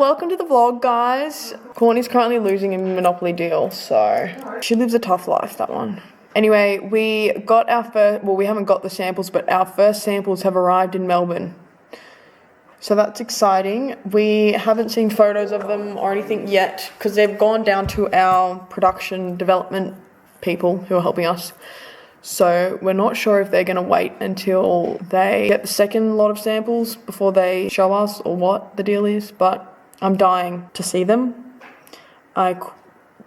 Welcome to the vlog, guys. Courtney's currently losing a Monopoly deal, so she lives a tough life, that one. Anyway, we got our first, well, we haven't got the samples, but our first samples have arrived in Melbourne. So that's exciting. We haven't seen photos of them or anything yet because they've gone down to our production development people who are helping us. So we're not sure if they're going to wait until they get the second lot of samples before they show us or what the deal is, but I'm dying to see them. I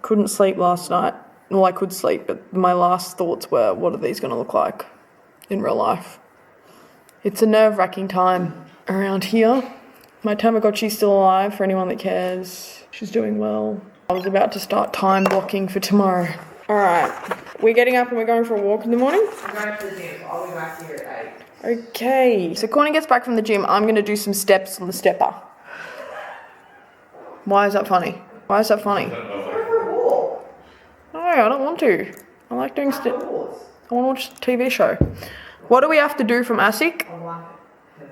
couldn't sleep last night. Well, I could sleep, but my last thoughts were, what are these going to look like in real life? It's a nerve-wracking time around here. My Tamagotchi's still alive, for anyone that cares. She's doing well. I was about to start time blocking for tomorrow. Alright, we're getting up and we're going for a walk in the morning? I'm going to the gym, so I'll be back here at 8. Okay, so Courtney gets back from the gym. I'm going to do some steps on the stepper. Why is that funny? Why is that funny? Go for a walk. No, I don't want to. I like doing steps. I want to watch a TV show. What do we have to do from ASIC? I like it.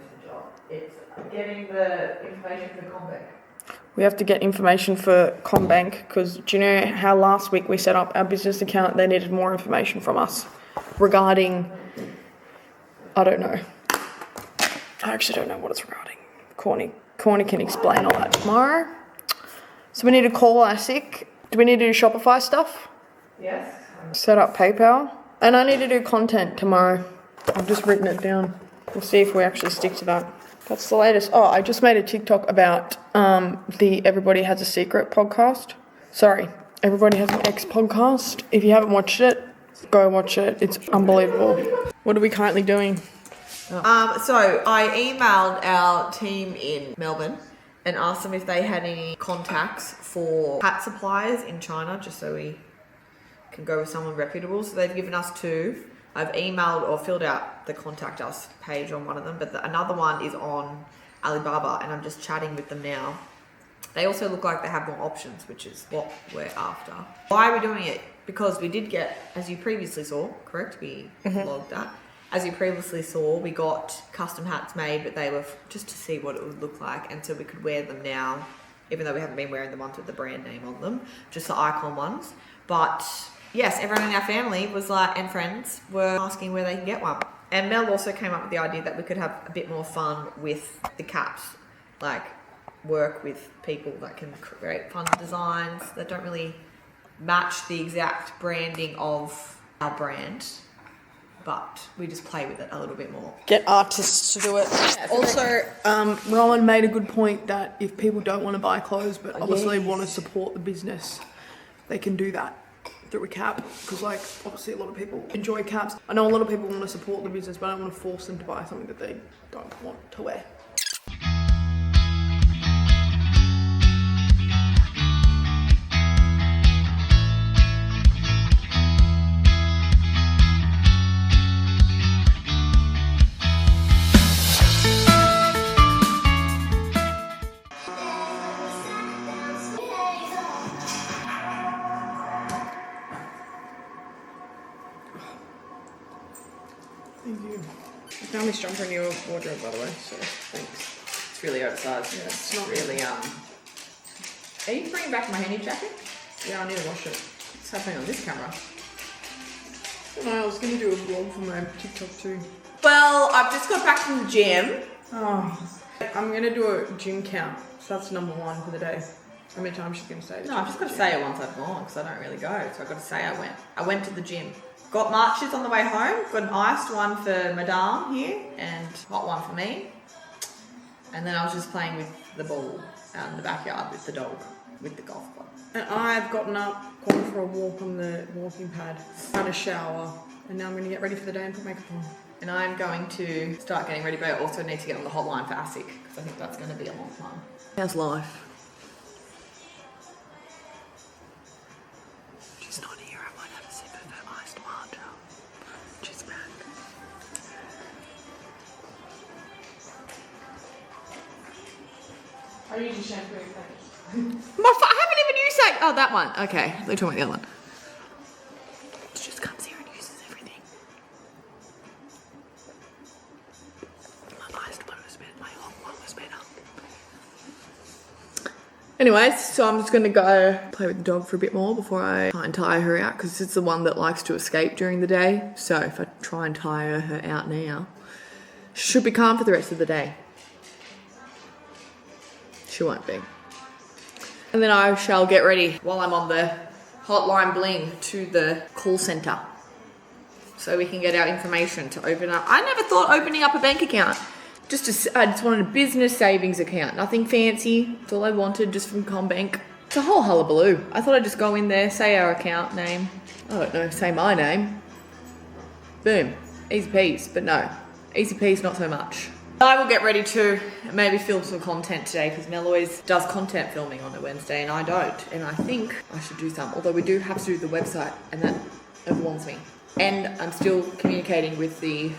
It's getting the information for Combank. We have to get information for Combank because do you know how last week we set up our business account? They needed more information from us regarding, I don't know. I actually don't know what it's regarding. Courtney can explain all that tomorrow. So we need to call ASIC. Do we need to do Shopify stuff? Yes. Set up PayPal. And I need to do content tomorrow. I've just written it down. We'll see if we actually stick to that. That's the latest. Oh, I just made a TikTok about the Everybody Has a Secret podcast. Sorry, Everybody Has an Ex podcast. If you haven't watched it, go watch it. It's unbelievable. What are we currently doing? So I emailed our team in Melbourne and asked them if they had any contacts for hat suppliers in China, just so we can go with someone reputable. So they've given us 2. I've emailed or filled out the contact us page on one of them, but another one is on Alibaba, and I'm just chatting with them now. They also look like they have more options, which is what we're after. Why are we doing it? Because we did get, as you previously saw, correct? We logged that. As you previously saw, we got custom hats made, but they were just to see what it would look like, and so we could wear them now, even though we haven't been wearing the ones with the brand name on them, just the icon ones. But yes, everyone in our family was like, and friends were asking where they can get one. And Mel also came up with the idea that we could have a bit more fun with the caps, like work with people that can create fun designs that don't really match the exact branding of our brand, but we just play with it a little bit more. Get artists to do it. Yeah, also, Rowan made a good point that if people don't want to buy clothes but obviously want to support the business, they can do that through a cap, because like obviously a lot of people enjoy caps. I know a lot of people want to support the business, but I don't want to force them to buy something that they don't want to wear. Thank you. I found this jumper in your wardrobe, by the way, so thanks. It's really oversized. Yeah, it's not really, Are you bringing back my handy jacket? Yeah, I need to wash it. What's happening on this camera? I was going to do a vlog for my TikTok too. Well, I've just got back from the gym. Oh, I'm going to do a gym count, so that's number 1 for the day. How many times she's going to say it? No, I've just got to say it once I've gone, because I don't really go, so I've got to say I went. I went to the gym. Got marches on the way home. Got an iced one for Madame here and hot one for me. And then I was just playing with the ball out in the backyard with the dog, with the golf ball. And I've gotten up, gone for a walk on the walking pad, had a shower, and now I'm going to get ready for the day and put makeup on. And I'm going to start getting ready, but I also need to get on the hotline for ASIC, because I think that's going to be a long time. How's life? She's not here. I might have a sip of her iced matcha. She's back. Are you just shampooing I haven't even used that. Oh, that one. Okay, we're talking about the other one. She just comes here and uses everything. My iced one was better. My hot one was better. Anyways, so I'm just gonna go play with the dog for a bit more before I try and tire her out, because it's the one that likes to escape during the day. So if I try and tire her out now, she should be calm for the rest of the day. She won't be. And then I shall get ready while I'm on the hotline bling to the call center, so we can get our information to open up. I never thought opening up a bank account. I just wanted a business savings account. Nothing fancy. It's all I wanted, just from CommBank. It's a whole hullabaloo. I thought I'd just go in there, say our account name. I don't know, say my name. Boom. Easy peas. But no, easy peas not so much. I will get ready to maybe film some content today, because Mel always does content filming on a Wednesday and I don't. And I think I should do some. Although we do have to do the website, and that overwhelms me. And I'm still communicating with the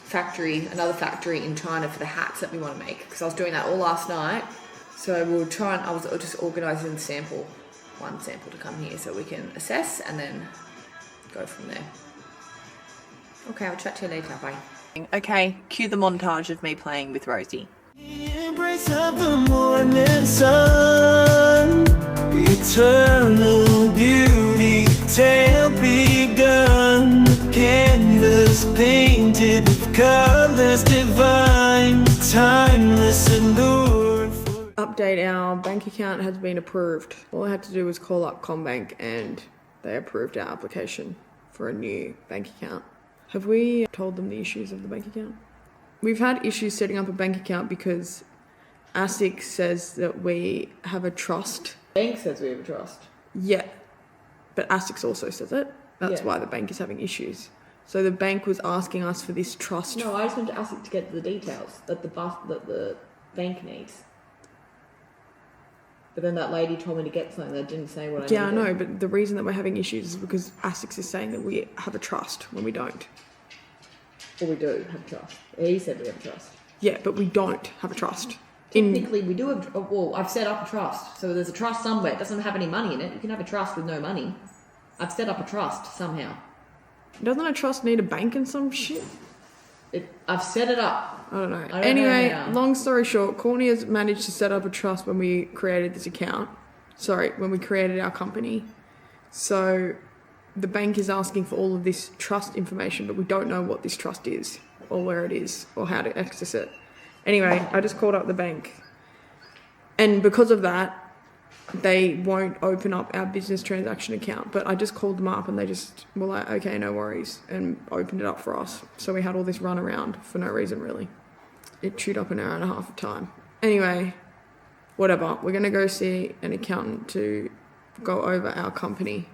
another factory in China for the hats that we want to make, because I was doing that all last night. So we'll try, and I was just organising one sample to come here so we can assess and then go from there. Okay, I'll chat to you later. Bye. Okay, cue the montage of me playing with Rosie. Embrace of the morning sun, eternal beauty, tale begun, canvas painted with colors divine, timeless allure. Update, our bank account has been approved. All I had to do was call up CommBank and they approved our application for a new bank account. Have we told them the issues of the bank account? We've had issues setting up a bank account because ASIC says that we have a trust. Bank says we have a trust. Yeah, but ASIC also says it. That's why the bank is having issues. So the bank was asking us for this trust. No, I just went to ASIC to get the details that the bank needs. But then that lady told me to get something that didn't say what I needed. Yeah, I know, but the reason that we're having issues is because ASIC is saying that we have a trust when we don't. Well, we do have a trust. He said we have a trust. Yeah, but we don't have a trust. Technically, we do have... Well, I've set up a trust. So there's a trust somewhere. It doesn't have any money in it. You can have a trust with no money. I've set up a trust somehow. Doesn't a trust need a bank and some shit? I've set it up. I don't know. Anyway, long story short, Courtney has managed to set up a trust when we created this account. Sorry, when we created our company. So the bank is asking for all of this trust information, but we don't know what this trust is, or where it is, or how to access it. Anyway, I just called up the bank. And because of that, they won't open up our business transaction account. But I just called them up and they just were like, okay, no worries, and opened it up for us. So we had all this run around for no reason, really. It chewed up an hour and a half of time. Anyway, whatever. We're going to go see an accountant to go over our company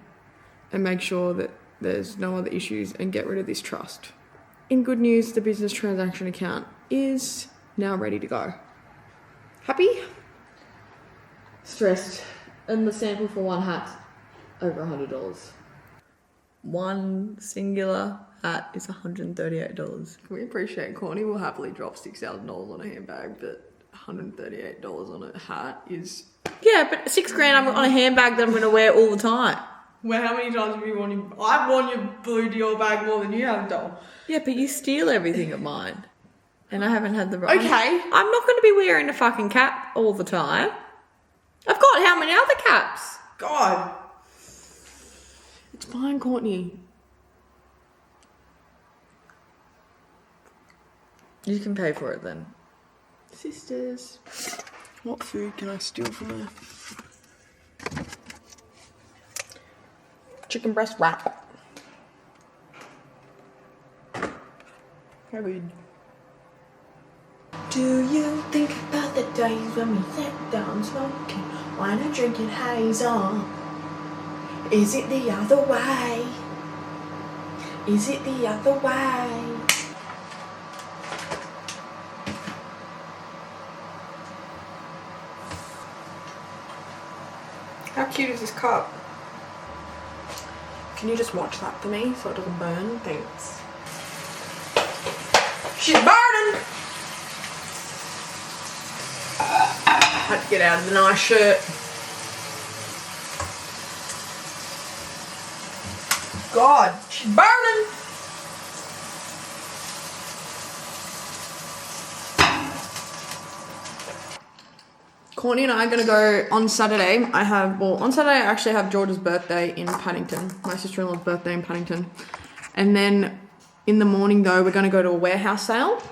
and make sure that there's no other issues and get rid of this trust. In good news, the business transaction account is now ready to go. Happy? Stressed. And the sample for one hat, over $100. One singular hat is $138. Can we appreciate Courtney will happily drop $6,000 on a handbag, but $138 on a hat is... Yeah, but $6,000 on a handbag that I'm going to wear all the time. Well, how many times have you worn your... I've worn your blue Dior bag more than you have, doll. Yeah, but you steal everything of mine. And I haven't had the right... Okay. I'm not going to be wearing a fucking cap all the time. I've got how many other caps? God. It's fine, Courtney. You can pay for it then. Sisters. What food can I steal from her? Chicken breast wrap. How good. Do you think about the days when we sat down smoking, wine and drinking hazel? Is it the other way? Is it the other way? How cute is this cup? Can you just watch that for me so it doesn't burn? Thanks. She's burning! Had to get out of the nice shirt. God, she's burning! Courtney and I are going to go on Saturday. On Saturday I actually have George's birthday in Paddington. My sister-in-law's birthday in Paddington. And then in the morning though, we're going to go to a warehouse sale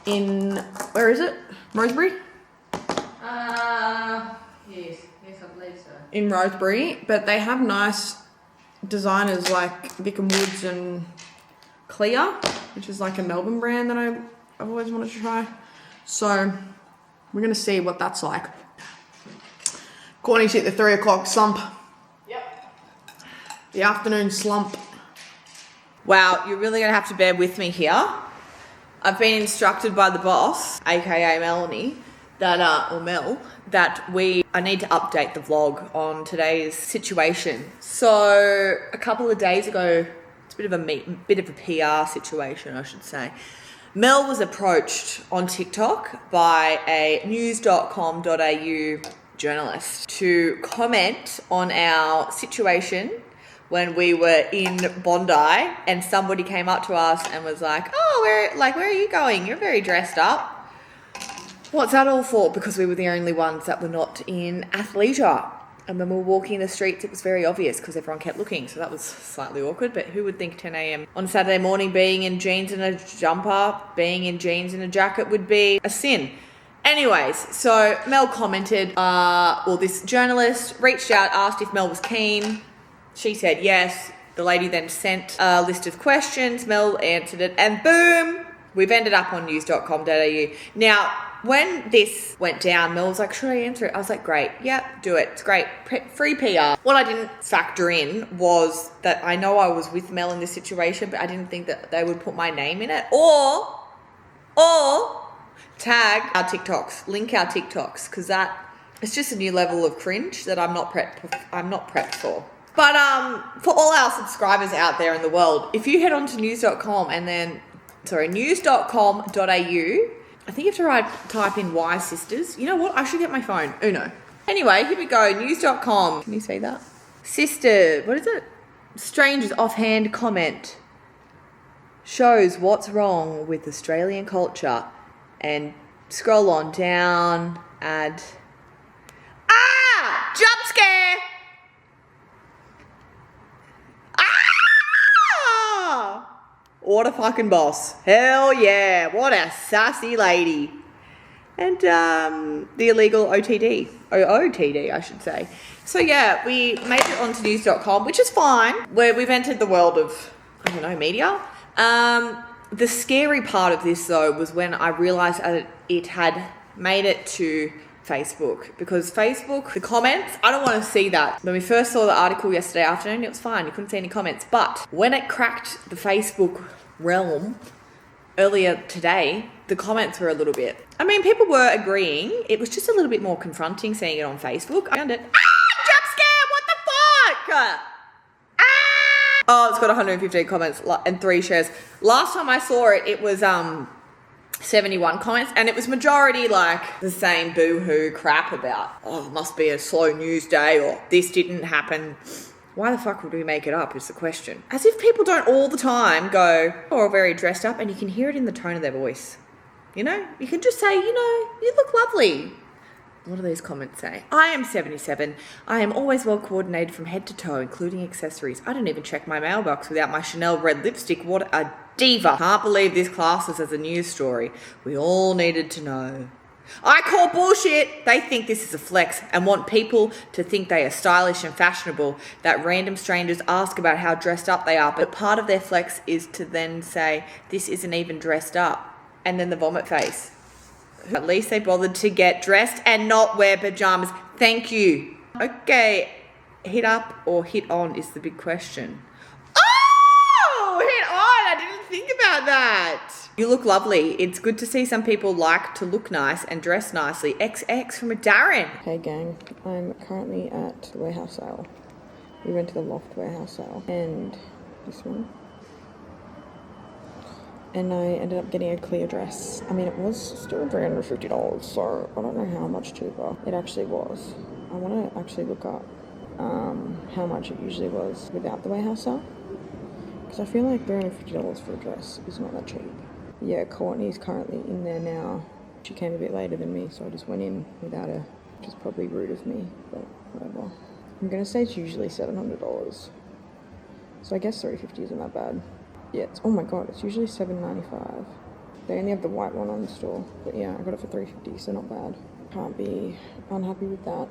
in, where is it? Rosebery? Yes, I believe so. In Rosebery. But they have nice designers like Vic and Woods and Clear, which is like a Melbourne brand that I've always wanted to try. So we're going to see what that's like. Courtney's hit the 3 o'clock slump. Yep. The afternoon slump. Wow, you're really going to have to bear with me here. I've been instructed by the boss, aka Melanie, that I need to update the vlog on today's situation. So a couple of days ago, it's a bit of a PR situation, I should say. Mel was approached on TikTok by a news.com.au journalist to comment on our situation when we were in Bondi, and somebody came up to us and was like, "Oh, where are you going? You're very dressed up." What's that all for? Because we were the only ones that were not in athleisure. And when we were walking the streets, it was very obvious because everyone kept looking. So that was slightly awkward. But who would think 10 a.m. on Saturday morning being in jeans and a jumper, being in jeans and a jacket would be a sin? Anyways, so Mel commented, this journalist reached out, asked if Mel was keen. She said yes. The lady then sent a list of questions. Mel answered it. And boom, we've ended up on news.com.au. Now, when this went down, Mel was like, "Should I answer it?" I was like, "Great. Yep, do it. It's great. Free PR." What I didn't factor in was that I know I was with Mel in this situation, but I didn't think that they would put my name in it or tag our TikToks, link our TikToks, because it's just a new level of cringe that I'm not prepped for. But for all our subscribers out there in the world, if you head on to news.com.au, I think you have to type in Y Sisters. You know what? I should get my phone. Uno. Anyway, here we go. News.com. Can you see that? Sister, what is it? Stranger's offhand comment shows what's wrong with Australian culture. And scroll on down. Add. Jump scare! What a fucking boss. Hell yeah. What a sassy lady. And the illegal OTD. OOTD, I should say. So yeah, we made it onto news.com, which is fine. We've entered the world of, media. The scary part of this, though, was when I realised that it had made it to Facebook. Because Facebook, the comments, I don't want to see that. When we first saw the article yesterday afternoon, it was fine. You couldn't see any comments. But when it cracked the Facebook realm earlier today, the comments were a little bit... people were agreeing. It was just a little bit more confronting seeing it on Facebook. I found it... Jump scare! What the fuck? Oh, it's got 115 comments and 3 shares. Last time I saw it, it was 71 comments, and it was majority like the same boo-hoo crap about, it must be a slow news day, or this didn't happen. Why the fuck would we make it up is the question. As if people don't all the time go, very dressed up, and you can hear it in the tone of their voice. You can just say, you look lovely. What do these comments say? I am 77. I am always well coordinated from head to toe, including accessories. I don't even check my mailbox without my Chanel red lipstick. What a diva. Can't believe this classes as a news story. We all needed to know. I call bullshit. They think this is a flex and want people to think they are stylish and fashionable, that random strangers ask about how dressed up they are, but part of their flex is to then say, this isn't even dressed up. And then the vomit face. At least they bothered to get dressed and not wear pajamas. Thank you. Okay, hit up or hit on is the big question. Oh, hit on. I didn't think about that. You look lovely. It's good to see some people like to look nice and dress nicely. XX from a Darren. Hey gang, I'm currently at the warehouse sale. We went to the Loft warehouse sale and this one. And I ended up getting a clear dress. It was still $350, so I don't know how much cheaper it actually was. I want to actually look up how much it usually was without the warehouse sale. Because I feel like $350 for a dress is not that cheap. Yeah, Courtney's currently in there now She came a bit later than me, so I just went in without her, which is probably rude of me, but whatever. I'm gonna say it's usually $700. So I guess $350 isn't that bad. Yeah, it's, oh my god, it's usually $7.95. They only have the white one on the store, but yeah, I got it for $350, so not bad. Can't be unhappy with that.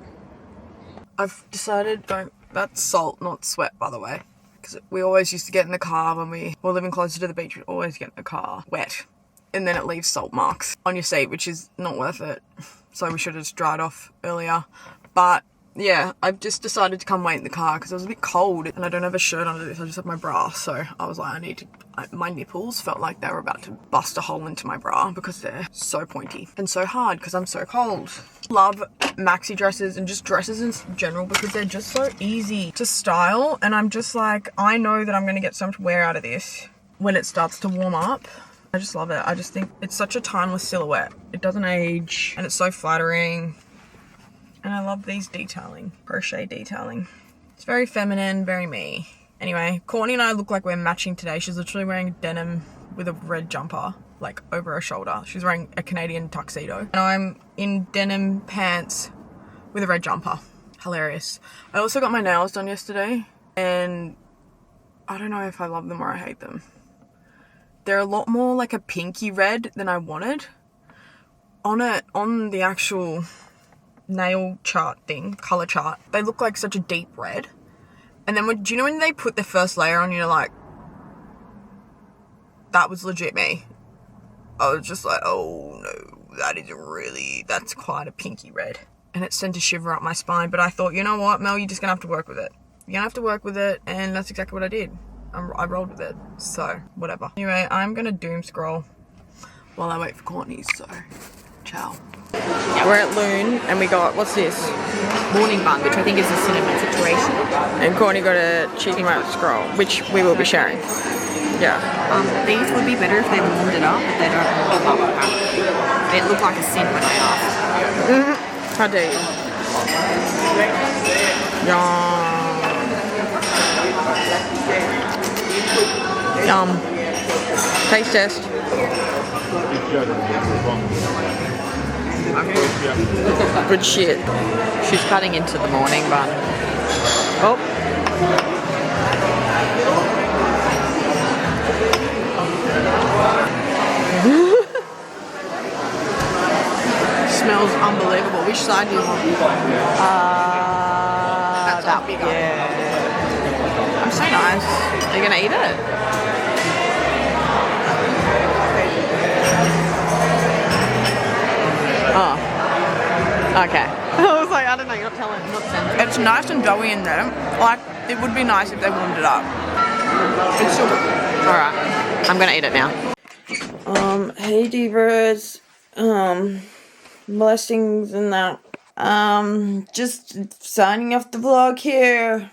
I've decided, that's salt, not sweat, by the way. Because we always used to get in the car when we were living closer to the beach, we'd always get in the car wet. And then it leaves salt marks on your seat, which is not worth it. So we should have just dried off earlier. But yeah, I've just decided to come wait in the car because it was a bit cold and I don't have a shirt under this, I just have my bra. So I was like, my nipples felt like they were about to bust a hole into my bra because they're so pointy and so hard because I'm so cold. Love maxi dresses and just dresses in general because they're just so easy to style. And I'm just like, I know that I'm going to get so much wear out of this when it starts to warm up. I just love it. I just think it's such a timeless silhouette. It doesn't age and it's so flattering. And I love these detailing, crochet detailing. It's very feminine, very me. Anyway, Courtney and I look like we're matching today. She's literally wearing denim with a red jumper, like over her shoulder. She's wearing a Canadian tuxedo. And I'm in denim pants with a red jumper. Hilarious. I also got my nails done yesterday and I don't know if I love them or I hate them. They're a lot more like a pinky red than I wanted. On the actual nail chart thing, color chart, they look like such a deep red. And then do you know when they put the first layer on, you're like, that was legit me. I was just like, oh no, that's quite a pinky red. And it sent a shiver up my spine. But I thought, you know what, Mel, you're just gonna have to work with it. You're gonna have to work with it. And that's exactly what I did. I rolled with it, so whatever. Anyway, I'm gonna doom scroll while I wait for Courtney, so ciao. We're at Loon and we got, what's this? Morning bun, which I think is a cinnamon situation. And Courtney got a chicken wrap scroll, which we will be sharing. Yeah. These would be better if they warmed it up, but they don't warm up apparently. It looked like a sin when I asked. How dare you? Yum. Taste test. Good shit. She's cutting into the morning bun. Oh. Smells unbelievable. Which side do you want? That's that bigger. Yeah. I'm so nice. Are you gonna eat it? Oh. Okay. I was like, I don't know, you're not telling me. It's nice and doughy in there. Like, it would be nice if they warmed it up. It's still good. Alright. I'm gonna eat it now. Hey divas. Blessings and that. Just signing off the vlog here.